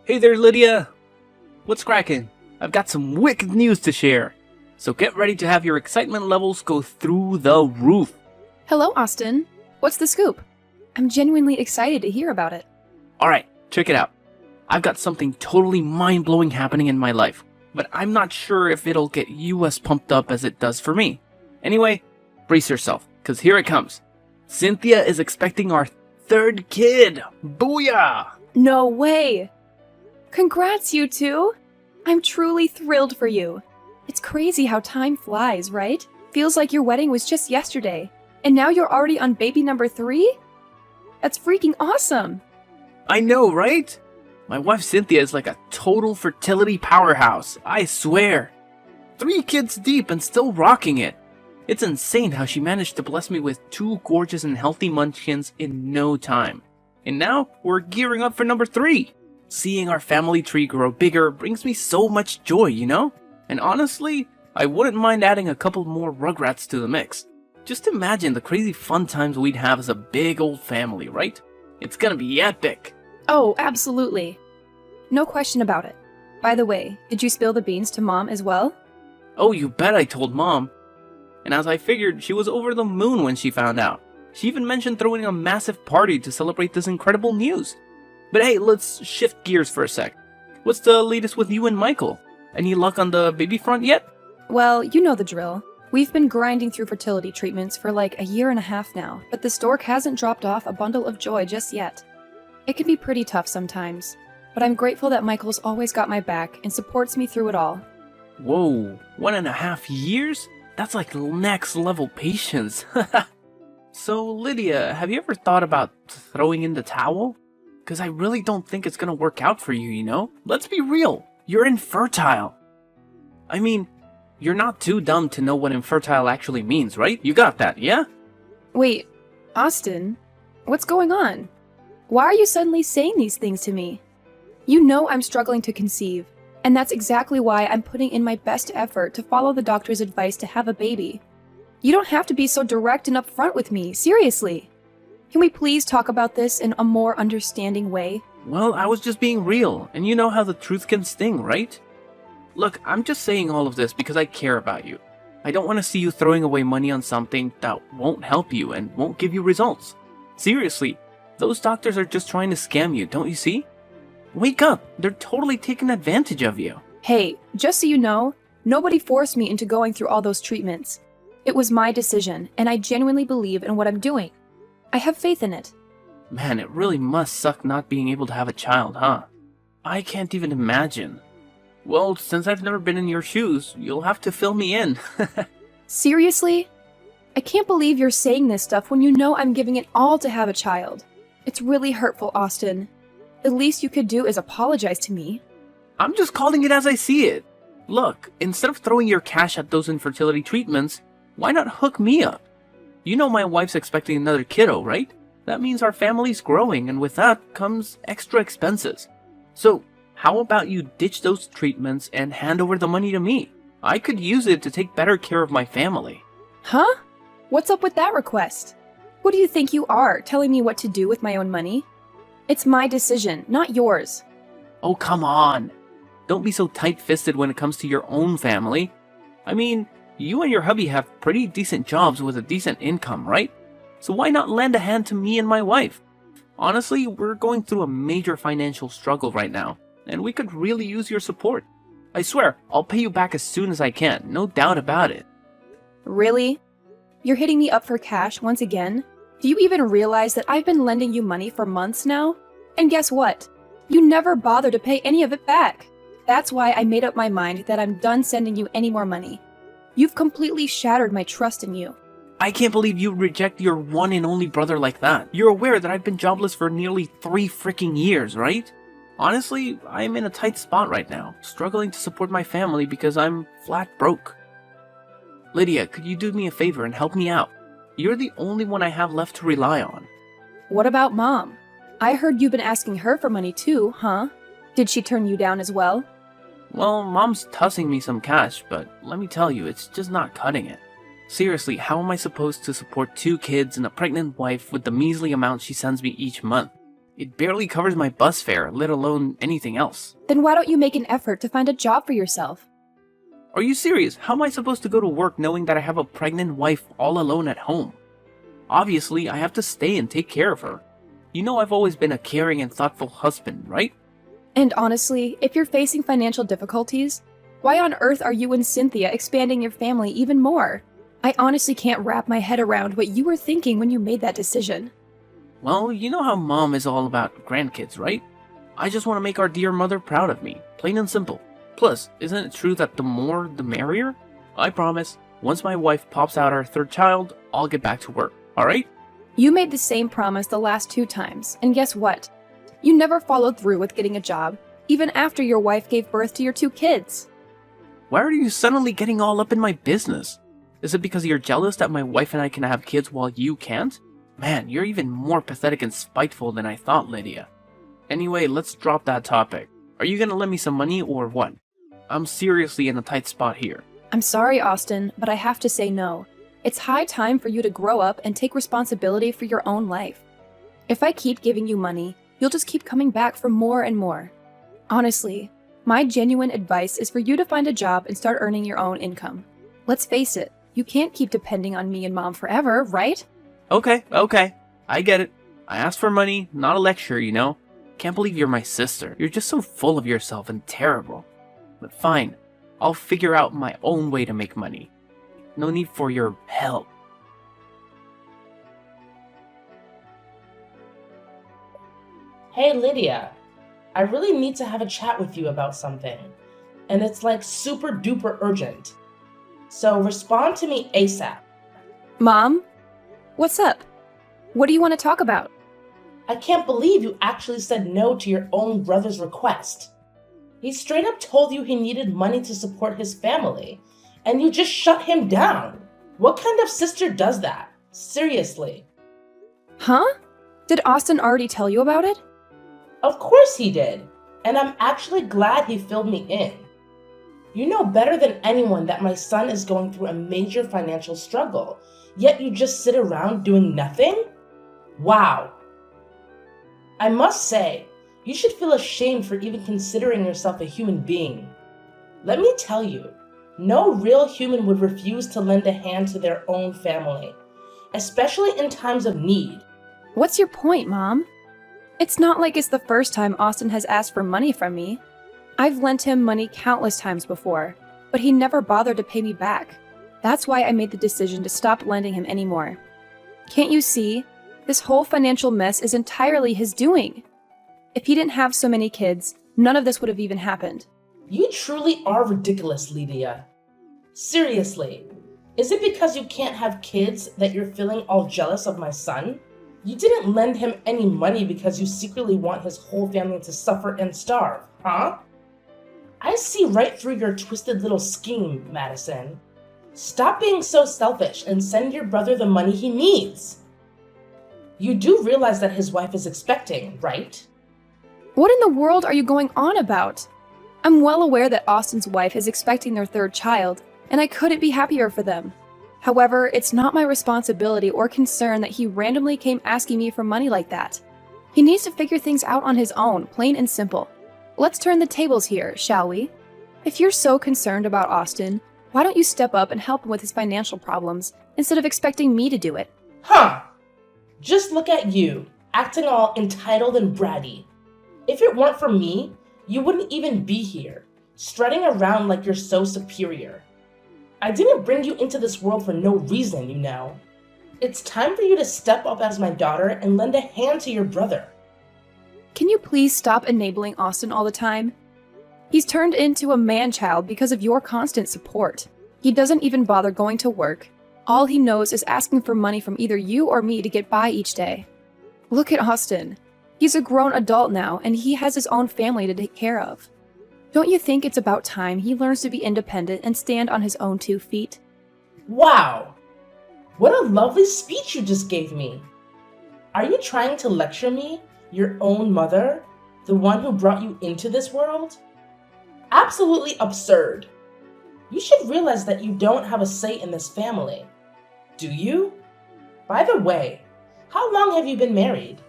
Hey there, Lydia! What's cracking? I've got some wicked news to share. So get ready to have your excitement levels go through the roof. Hello, Austin. What's the scoop? I'm genuinely excited to hear about it. Alright, check it out. I've got something totally mind-blowing happening in my life, but I'm not sure if it'll get you as pumped up as it does for me. Anyway, brace yourself, cause here it comes. Cynthia is expecting our third kid! Booyah! No way! Congrats, you two! I'm truly thrilled for you. It's crazy how time flies, right? Feels like your wedding was just yesterday, and now you're already on baby number 3? That's freaking awesome! I know, right? My wife Cynthia is like a total fertility powerhouse, I swear. 3 kids deep and still rocking it. It's insane how she managed to bless me with 2 gorgeous and healthy munchkins in no time. And now, we're gearing up for number 3. Seeing our family tree grow bigger brings me so much joy, you know? And honestly, I wouldn't mind adding a couple more Rugrats to the mix. Just imagine the crazy fun times we'd have as a big old family, right? It's gonna be epic! Oh, absolutely. No question about it. By the way, did you spill the beans to Mom as well? Oh, you bet I told Mom. And as I figured, she was over the moon when she found out. She even mentioned throwing a massive party to celebrate this incredible news. But hey, let's shift gears for a sec. What's the latest with you and Michael? Any luck on the baby front yet? Well, you know the drill. We've been grinding through fertility treatments for like a year and a half now, but the stork hasn't dropped off a bundle of joy just yet. It can be pretty tough sometimes, but I'm grateful that Michael's always got my back and supports me through it all. Whoa, 1.5 years? That's like next level patience. So Lydia, have you ever thought about throwing in the towel? Because I really don't think it's gonna work out for you, you know? Let's be real, you're infertile. I mean, you're not too dumb to know what infertile actually means, right? You got that, yeah? Wait, Austin, what's going on? Why are you suddenly saying these things to me? You know I'm struggling to conceive, and that's exactly why I'm putting in my best effort to follow the doctor's advice to have a baby. You don't have to be so direct and upfront with me, seriously. Can we please talk about this in a more understanding way? Well, I was just being real, and you know how the truth can sting, right? Look, I'm just saying all of this because I care about you. I don't want to see you throwing away money on something that won't help you and won't give you results. Seriously, those doctors are just trying to scam you, don't you see? Wake up, they're totally taking advantage of you. Hey, just so you know, nobody forced me into going through all those treatments. It was my decision, and I genuinely believe in what I'm doing. I have faith in it. Man, it really must suck not being able to have a child, huh? I can't even imagine. Well, since I've never been in your shoes, you'll have to fill me in. Seriously? I can't believe you're saying this stuff when you know I'm giving it all to have a child. It's really hurtful, Austin. The least you could do is apologize to me. I'm just calling it as I see it. Look, instead of throwing your cash at those infertility treatments, why not hook me up? You know my wife's expecting another kiddo, right? That means our family's growing, and with that comes extra expenses. So, how about you ditch those treatments and hand over the money to me? I could use it to take better care of my family. Huh? What's up with that request? Who do you think you are, telling me what to do with my own money? It's my decision, not yours. Oh, come on. Don't be so tight-fisted when it comes to your own family. I mean, you and your hubby have pretty decent jobs with a decent income, right? So why not lend a hand to me and my wife? Honestly, we're going through a major financial struggle right now, and we could really use your support. I swear, I'll pay you back as soon as I can, no doubt about it. Really? You're hitting me up for cash once again? Do you even realize that I've been lending you money for months now? And guess what? You never bother to pay any of it back. That's why I made up my mind that I'm done sending you any more money. You've completely shattered my trust in you. I can't believe you reject your one and only brother like that. You're aware that I've been jobless for nearly 3 freaking years, right? Honestly, I'm in a tight spot right now, struggling to support my family because I'm flat broke. Lydia, could you do me a favor and help me out? You're the only one I have left to rely on. What about Mom? I heard you've been asking her for money too, huh? Did she turn you down as well? Well, Mom's tossing me some cash, but let me tell you, it's just not cutting it. Seriously, how am I supposed to support 2 kids and a pregnant wife with the measly amount she sends me each month? It barely covers my bus fare, let alone anything else. Then why don't you make an effort to find a job for yourself? Are you serious? How am I supposed to go to work knowing that I have a pregnant wife all alone at home? Obviously, I have to stay and take care of her. You know I've always been a caring and thoughtful husband, right? And honestly, if you're facing financial difficulties, why on earth are you and Cynthia expanding your family even more? I honestly can't wrap my head around what you were thinking when you made that decision. Well, you know how Mom is all about grandkids, right? I just want to make our dear mother proud of me, plain and simple. Plus, isn't it true that the more, the merrier? I promise, once my wife pops out our third child, I'll get back to work, alright? You made the same promise the last 2 times, and guess what? You never followed through with getting a job, even after your wife gave birth to your 2 kids. Why are you suddenly getting all up in my business? Is it because you're jealous that my wife and I can have kids while you can't? Man, you're even more pathetic and spiteful than I thought, Lydia. Anyway, let's drop that topic. Are you gonna lend me some money or what? I'm seriously in a tight spot here. I'm sorry, Austin, but I have to say no. It's high time for you to grow up and take responsibility for your own life. If I keep giving you money, you'll just keep coming back for more and more. Honestly, my genuine advice is for you to find a job and start earning your own income. Let's face it, you can't keep depending on me and Mom forever, right? Okay, I get it. I asked for money, not a lecture, you know? Can't believe you're my sister. You're just so full of yourself and terrible. But fine, I'll figure out my own way to make money. No need for your help. Hey Lydia, I really need to have a chat with you about something. And it's like super duper urgent. So respond to me ASAP. Mom? What's up? What do you want to talk about? I can't believe you actually said no to your own brother's request. He straight up told you he needed money to support his family, and you just shut him down. What kind of sister does that? Seriously. Huh? Did Austin already tell you about it? Of course he did, and I'm actually glad he filled me in. You know better than anyone that my son is going through a major financial struggle, yet you just sit around doing nothing? Wow. I must say, you should feel ashamed for even considering yourself a human being. Let me tell you, no real human would refuse to lend a hand to their own family, especially in times of need. What's your point, Mom? It's not like it's the first time Austin has asked for money from me. I've lent him money countless times before, but he never bothered to pay me back. That's why I made the decision to stop lending him anymore. Can't you see? This whole financial mess is entirely his doing. If he didn't have so many kids, none of this would have even happened. You truly are ridiculous, Lydia. Seriously, is it because you can't have kids that you're feeling all jealous of my son? You didn't lend him any money because you secretly want his whole family to suffer and starve, huh? I see right through your twisted little scheme, Madison. Stop being so selfish and send your brother the money he needs. You do realize that his wife is expecting, right? What in the world are you going on about? I'm well aware that Austin's wife is expecting their 3rd child, and I couldn't be happier for them. However, it's not my responsibility or concern that he randomly came asking me for money like that. He needs to figure things out on his own, plain and simple. Let's turn the tables here, shall we? If you're so concerned about Austin, why don't you step up and help him with his financial problems instead of expecting me to do it? Huh! Just look at you, acting all entitled and bratty. If it weren't for me, you wouldn't even be here, strutting around like you're so superior. I didn't bring you into this world for no reason, you know. It's time for you to step up as my daughter and lend a hand to your brother. Can you please stop enabling Austin all the time? He's turned into a man-child because of your constant support. He doesn't even bother going to work. All he knows is asking for money from either you or me to get by each day. Look at Austin. He's a grown adult now, and he has his own family to take care of. Don't you think it's about time he learns to be independent and stand on his own 2 feet? Wow! What a lovely speech you just gave me. Are you trying to lecture me, your own mother, the one who brought you into this world? Absolutely absurd. You should realize that you don't have a say in this family. Do you? By the way, how long have you been married?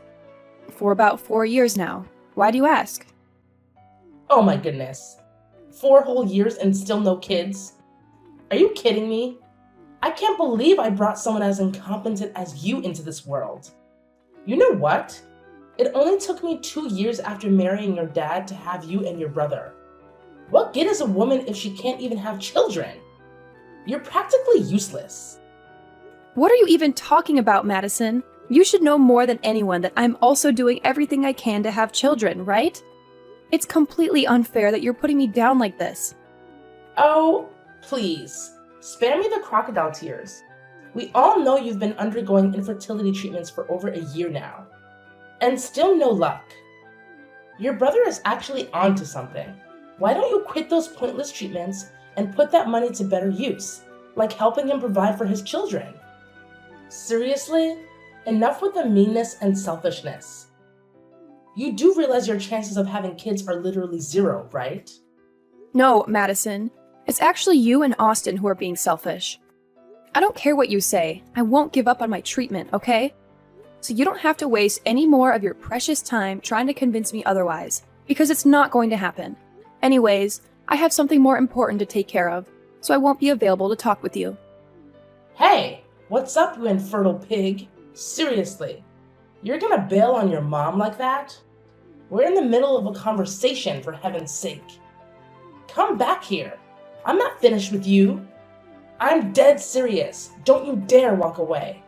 for about 4 years now. Why do you ask? Oh my goodness. 4 whole years and still no kids? Are you kidding me? I can't believe I brought someone as incompetent as you into this world. You know what? It only took me 2 years after marrying your dad to have you and your brother. What good is a woman if she can't even have children? You're practically useless. What are you even talking about, Madison? You should know more than anyone that I'm also doing everything I can to have children, right? It's completely unfair that you're putting me down like this. Oh, please. Spare me the crocodile tears. We all know you've been undergoing infertility treatments for over a year now. And still no luck. Your brother is actually onto something. Why don't you quit those pointless treatments and put that money to better use, like helping him provide for his children? Seriously? Enough with the meanness and selfishness. You do realize your chances of having kids are literally 0, right? No, Madison. It's actually you and Austin who are being selfish. I don't care what you say. I won't give up on my treatment, okay? So you don't have to waste any more of your precious time trying to convince me otherwise, because it's not going to happen. Anyways, I have something more important to take care of, so I won't be available to talk with you. Hey, what's up, you infertile pig? Seriously, you're gonna bail on your mom like that? We're in the middle of a conversation, for heaven's sake. Come back here. I'm not finished with you. I'm dead serious. Don't you dare walk away.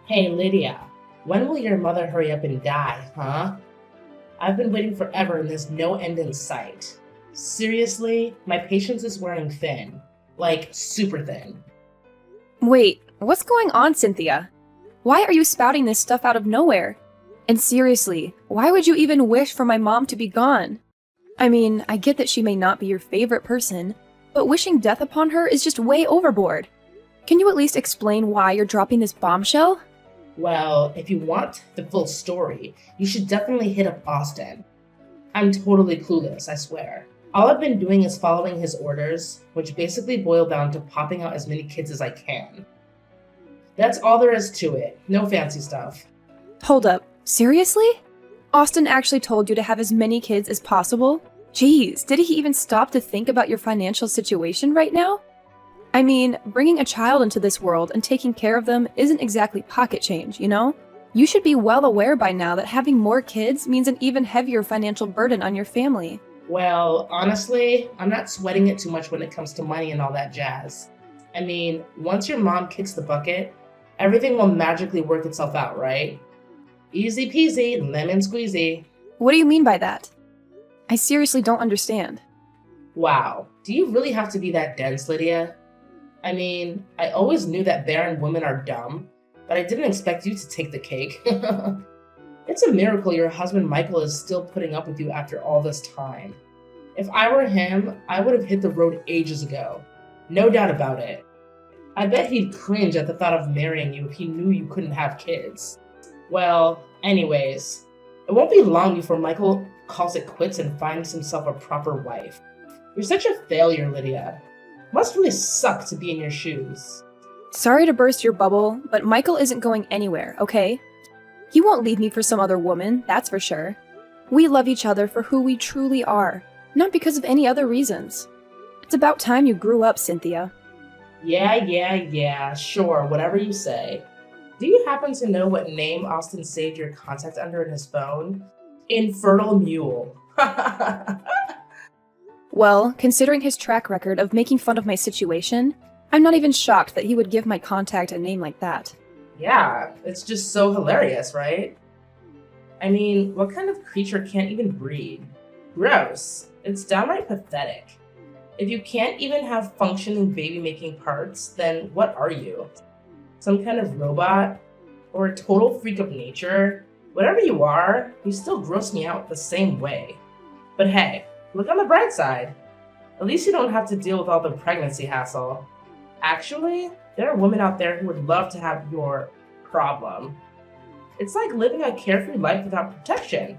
Hey, Lydia, when will your mother hurry up and die, huh? I've been waiting forever and there's no end in sight. Seriously, my patience is wearing thin. Like, super thin. Wait, what's going on, Cynthia? Why are you spouting this stuff out of nowhere? And seriously, why would you even wish for my mom to be gone? I mean, I get that she may not be your favorite person, but wishing death upon her is just way overboard. Can you at least explain why you're dropping this bombshell? Well, if you want the full story, you should definitely hit up Austin. I'm totally clueless, I swear. All I've been doing is following his orders, which basically boil down to popping out as many kids as I can. That's all there is to it. No fancy stuff. Hold up, seriously? Austin actually told you to have as many kids as possible? Jeez, did he even stop to think about your financial situation right now? I mean, bringing a child into this world and taking care of them isn't exactly pocket change, you know? You should be well aware by now that having more kids means an even heavier financial burden on your family. Well, honestly, I'm not sweating it too much when it comes to money and all that jazz. I mean, once your mom kicks the bucket, everything will magically work itself out, right? Easy peasy, lemon squeezy. What do you mean by that? I seriously don't understand. Wow, do you really have to be that dense, Lydia? I mean, I always knew that barren women are dumb, but I didn't expect you to take the cake. It's a miracle your husband Michael is still putting up with you after all this time. If I were him, I would have hit the road ages ago. No doubt about it. I bet he'd cringe at the thought of marrying you if he knew you couldn't have kids. Well, anyways, it won't be long before Michael calls it quits and finds himself a proper wife. You're such a failure, Lydia. Must really suck to be in your shoes. Sorry to burst your bubble, but Michael isn't going anywhere, okay? He won't leave me for some other woman, that's for sure. We love each other for who we truly are, not because of any other reasons. It's about time you grew up, Cynthia. Yeah, sure, whatever you say. Do you happen to know what name Austin saved your contact under in his phone? Infertile Mule. Well, considering his track record of making fun of my situation, I'm not even shocked that he would give my contact a name like that. Yeah, it's just so hilarious, right? I mean, what kind of creature can't even breed? Gross. It's downright pathetic. If you can't even have functioning baby-making parts, then what are you? Some kind of robot? Or a total freak of nature? Whatever you are, you still gross me out the same way. But hey, look on the bright side. At least you don't have to deal with all the pregnancy hassle. Actually, there are women out there who would love to have your problem. It's like living a carefree life without protection.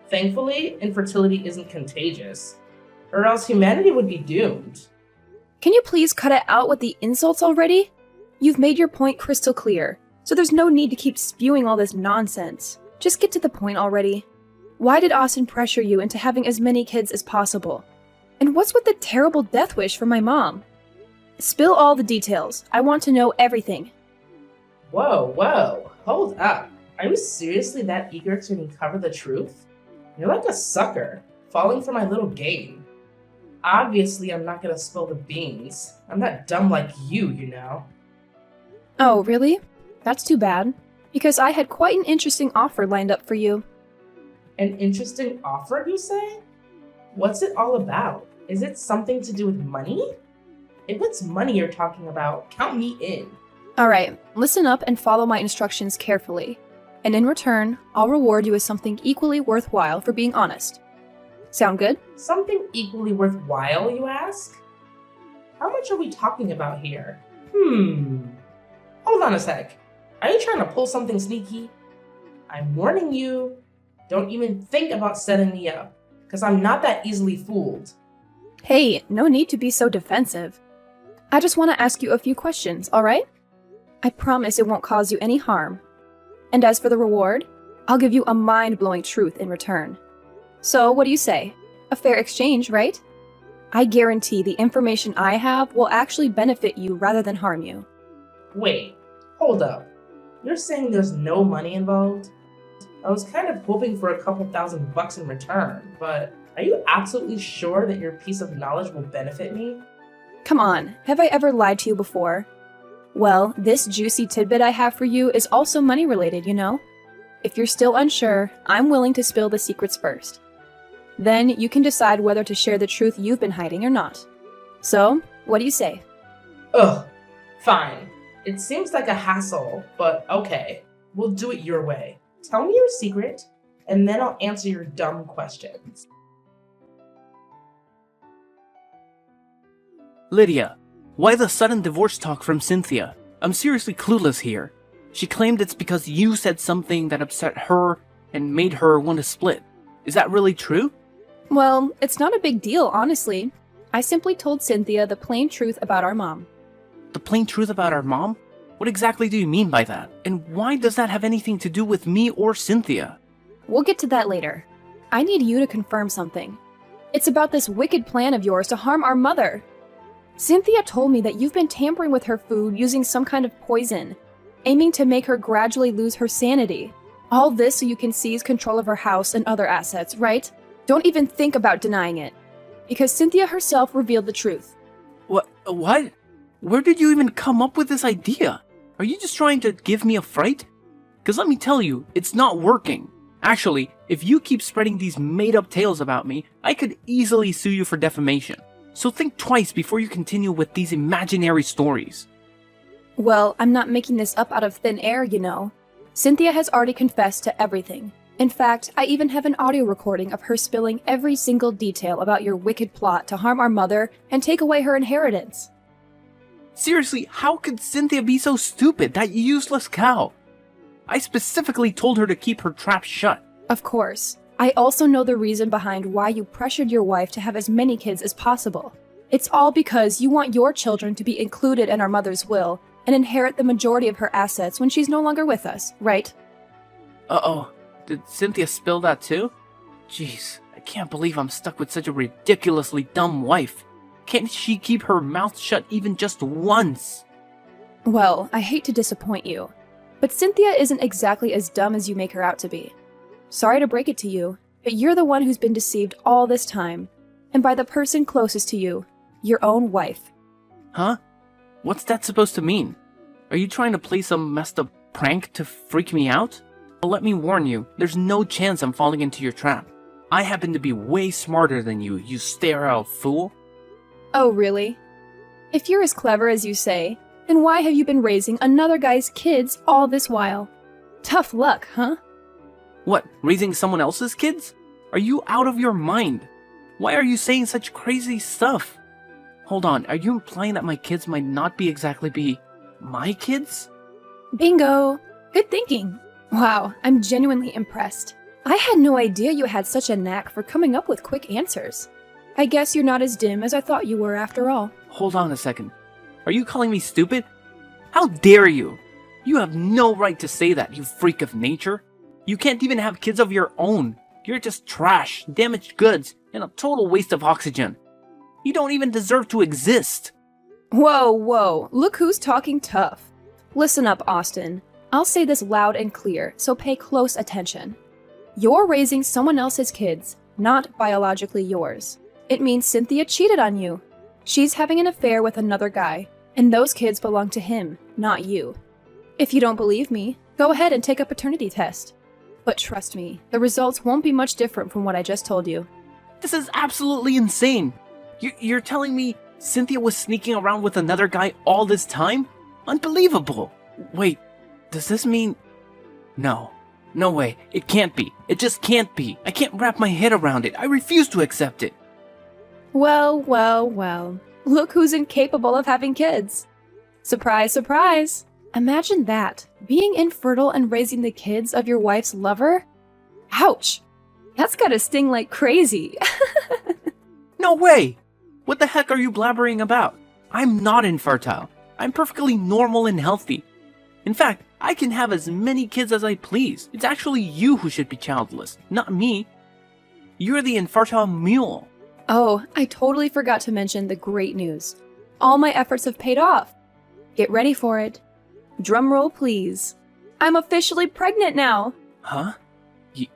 Thankfully, infertility isn't contagious, or else humanity would be doomed. Can you please cut it out with the insults already? You've made your point crystal clear, so there's no need to keep spewing all this nonsense. Just get to the point already. Why did Austin pressure you into having as many kids as possible? And what's with the terrible death wish from my mom? Spill all the details. I want to know everything. Whoa, hold up. Are you seriously that eager to uncover the truth? You're like a sucker, falling for my little game. Obviously, I'm not gonna spill the beans. I'm not dumb like you know. Oh, really? That's too bad. Because I had quite an interesting offer lined up for you. An interesting offer, you say? What's it all about? Is it something to do with money? If it's money you're talking about, count me in. Alright, listen up and follow my instructions carefully. And in return, I'll reward you with something equally worthwhile for being honest. Sound good? Something equally worthwhile, you ask? How much are we talking about here? Hold on a sec. Are you trying to pull something sneaky? I'm warning you, don't even think about setting me up, because I'm not that easily fooled. Hey, no need to be so defensive. I just want to ask you a few questions, alright? I promise it won't cause you any harm. And as for the reward, I'll give you a mind-blowing truth in return. So, what do you say? A fair exchange, right? I guarantee the information I have will actually benefit you rather than harm you. Wait, hold up. You're saying there's no money involved? I was kind of hoping for a couple $1,000 in return, but are you absolutely sure that your piece of knowledge will benefit me? Come on, have I ever lied to you before? Well, this juicy tidbit I have for you is also money related, you know? If you're still unsure, I'm willing to spill the secrets first. Then you can decide whether to share the truth you've been hiding or not. So, what do you say? Ugh, fine. It seems like a hassle, but okay. We'll do it your way. Tell me your secret, and then I'll answer your dumb questions. Lydia, why the sudden divorce talk from Cynthia? I'm seriously clueless here. She claimed it's because you said something that upset her and made her want to split. Is that really true? Well, it's not a big deal, honestly. I simply told Cynthia the plain truth about our mom. The plain truth about our mom? What exactly do you mean by that? And why does that have anything to do with me or Cynthia? We'll get to that later. I need you to confirm something. It's about this wicked plan of yours to harm our mother. Cynthia told me that you've been tampering with her food using some kind of poison, aiming to make her gradually lose her sanity. All this so you can seize control of her house and other assets, right? Don't even think about denying it. Because Cynthia herself revealed the truth. What? Where did you even come up with this idea? Are you just trying to give me a fright? Because let me tell you, it's not working. Actually, if you keep spreading these made-up tales about me, I could easily sue you for defamation. So think twice before you continue with these imaginary stories. Well, I'm not making this up out of thin air, you know. Cynthia has already confessed to everything. In fact, I even have an audio recording of her spilling every single detail about your wicked plot to harm our mother and take away her inheritance. Seriously, how could Cynthia be so stupid, that useless cow? I specifically told her to keep her trap shut. Of course. I also know the reason behind why you pressured your wife to have as many kids as possible. It's all because you want your children to be included in our mother's will and inherit the majority of her assets when she's no longer with us, right? Uh-oh. Did Cynthia spill that too? Jeez, I can't believe I'm stuck with such a ridiculously dumb wife. Can't she keep her mouth shut even just once? Well, I hate to disappoint you, but Cynthia isn't exactly as dumb as you make her out to be. Sorry to break it to you, but you're the one who's been deceived all this time, and by the person closest to you, your own wife. Huh? What's that supposed to mean? Are you trying to play some messed up prank to freak me out? Well, let me warn you, there's no chance I'm falling into your trap. I happen to be way smarter than you sterile fool. Oh, really? If you're as clever as you say, then why have you been raising another guy's kids all this while? Tough luck, huh? What, raising someone else's kids? Are you out of your mind? Why are you saying such crazy stuff? Hold on, are you implying that my kids might not exactly be my kids? Bingo! Good thinking. Wow, I'm genuinely impressed. I had no idea you had such a knack for coming up with quick answers. I guess you're not as dim as I thought you were after all. Hold on a second. Are you calling me stupid? How dare you? You have no right to say that, you freak of nature. You can't even have kids of your own. You're just trash, damaged goods, and a total waste of oxygen. You don't even deserve to exist. Whoa, whoa, look who's talking tough. Listen up, Austin. I'll say this loud and clear, so pay close attention. You're raising someone else's kids, not biologically yours. It means Cynthia cheated on you. She's having an affair with another guy, and those kids belong to him, not you. If you don't believe me, go ahead and take a paternity test. But trust me, the results won't be much different from what I just told you. This is absolutely insane. You're telling me Cynthia was sneaking around with another guy all this time? Unbelievable. Wait, does this mean... No way, it can't be. It just can't be. I can't wrap my head around it. I refuse to accept it. Well, well, well. Look who's incapable of having kids. Surprise, surprise. Imagine that, being infertile and raising the kids of your wife's lover? Ouch! That's gotta sting like crazy. No way! What the heck are you blabbering about? I'm not infertile. I'm perfectly normal and healthy. In fact, I can have as many kids as I please. It's actually you who should be childless, not me. You're the infertile mule. Oh, I totally forgot to mention the great news. All my efforts have paid off. Get ready for it. Drum roll, please. I'm officially pregnant now. Huh?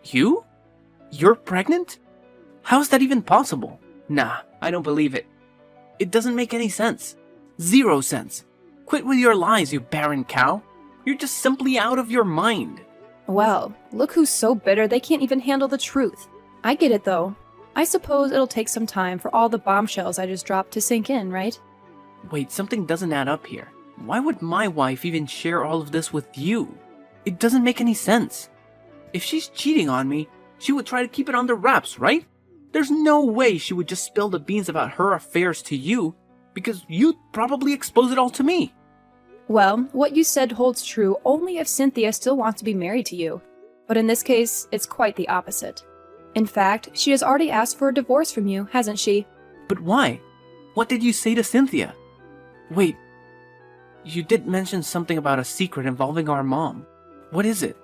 You? You're pregnant? How's that even possible? Nah, I don't believe it. It doesn't make any sense. 0 sense. Quit with your lies, you barren cow. You're just simply out of your mind. Well, look who's so bitter they can't even handle the truth. I get it though. I suppose it'll take some time for all the bombshells I just dropped to sink in, right? Wait, something doesn't add up here. Why would my wife even share all of this with you? It doesn't make any sense. If she's cheating on me, she would try to keep it under wraps, right? There's no way she would just spill the beans about her affairs to you, because you'd probably expose it all to me. Well, what you said holds true only if Cynthia still wants to be married to you. But in this case, it's quite the opposite. In fact, she has already asked for a divorce from you, hasn't she? But why? What did you say to Cynthia? Wait, you did mention something about a secret involving our mom. What is it?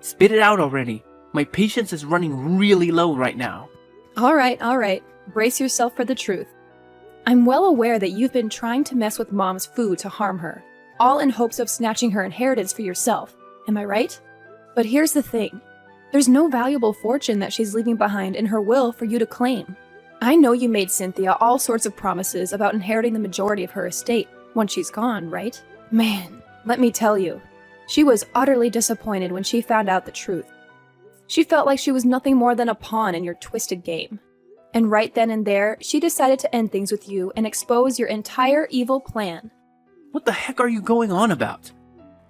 Spit it out already. My patience is running really low right now. All right. Brace yourself for the truth. I'm well aware that you've been trying to mess with Mom's food to harm her, all in hopes of snatching her inheritance for yourself. Am I right? But here's the thing. There's no valuable fortune that she's leaving behind in her will for you to claim. I know you made Cynthia all sorts of promises about inheriting the majority of her estate once she's gone, right? Man, let me tell you, she was utterly disappointed when she found out the truth. She felt like she was nothing more than a pawn in your twisted game. And right then and there, she decided to end things with you and expose your entire evil plan. What the heck are you going on about?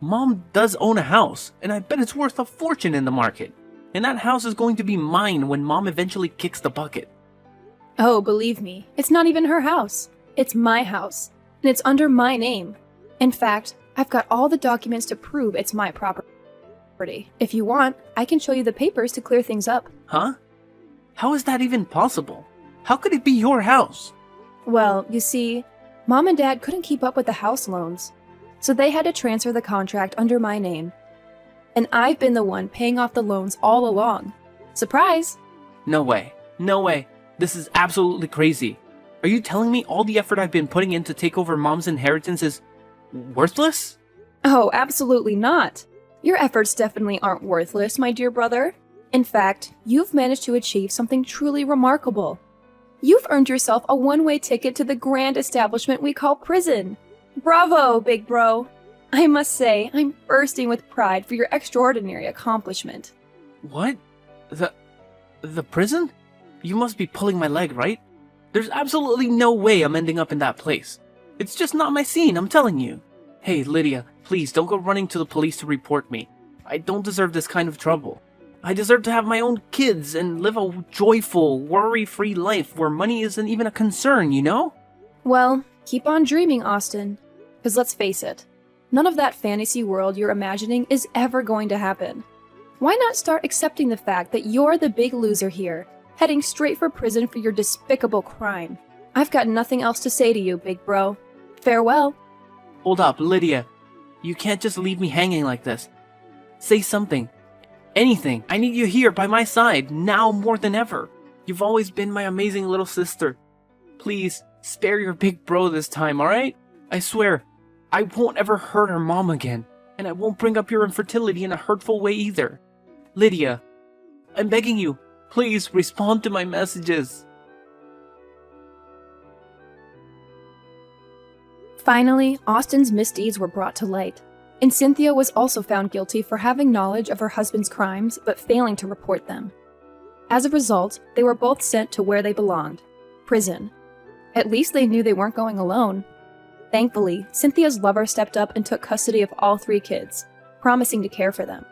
Mom does own a house, and I bet it's worth a fortune in the market. And that house is going to be mine when Mom eventually kicks the bucket. Oh, believe me, it's not even her house. It's my house, and it's under my name. In fact, I've got all the documents to prove it's my property. If you want, I can show you the papers to clear things up. Huh? How is that even possible? How could it be your house? Well, you see, Mom and Dad couldn't keep up with the house loans, so they had to transfer the contract under my name. And I've been the one paying off the loans all along. Surprise! No way. No way. This is absolutely crazy. Are you telling me all the effort I've been putting in to take over Mom's inheritance is worthless? Oh, absolutely not. Your efforts definitely aren't worthless, my dear brother. In fact, you've managed to achieve something truly remarkable. You've earned yourself a one-way ticket to the grand establishment we call prison. Bravo, big bro! I must say, I'm bursting with pride for your extraordinary accomplishment. What? The prison? You must be pulling my leg, right? There's absolutely no way I'm ending up in that place. It's just not my scene, I'm telling you. Hey, Lydia, please don't go running to the police to report me. I don't deserve this kind of trouble. I deserve to have my own kids and live a joyful, worry-free life where money isn't even a concern, you know? Well, keep on dreaming, Austin. Because let's face it, none of that fantasy world you're imagining is ever going to happen. Why not start accepting the fact that you're the big loser here, heading straight for prison for your despicable crime? I've got nothing else to say to you, big bro. Farewell. Hold up, Lydia. You can't just leave me hanging like this. Say something. Anything. I need you here by my side, now more than ever. You've always been my amazing little sister. Please, spare your big bro this time, alright? I swear, I won't ever hurt her mom again, and I won't bring up your infertility in a hurtful way either. Lydia, I'm begging you, please respond to my messages. Finally, Austin's misdeeds were brought to light, and Cynthia was also found guilty for having knowledge of her husband's crimes but failing to report them. As a result, they were both sent to where they belonged, prison. At least they knew they weren't going alone. Thankfully, Cynthia's lover stepped up and took custody of all 3 kids, promising to care for them.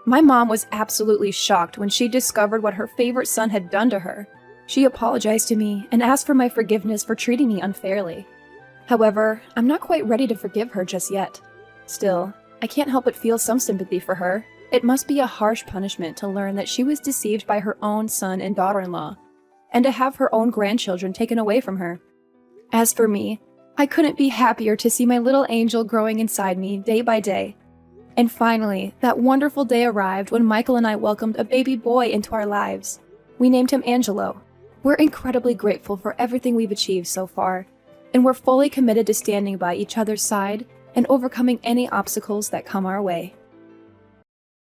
My mom was absolutely shocked when she discovered what her favorite son had done to her. She apologized to me and asked for my forgiveness for treating me unfairly. However, I'm not quite ready to forgive her just yet. Still, I can't help but feel some sympathy for her. It must be a harsh punishment to learn that she was deceived by her own son and daughter-in-law, and to have her own grandchildren taken away from her. As for me, I couldn't be happier to see my little angel growing inside me day by day. And finally, that wonderful day arrived when Michael and I welcomed a baby boy into our lives. We named him Angelo. We're incredibly grateful for everything we've achieved so far, and we're fully committed to standing by each other's side and overcoming any obstacles that come our way.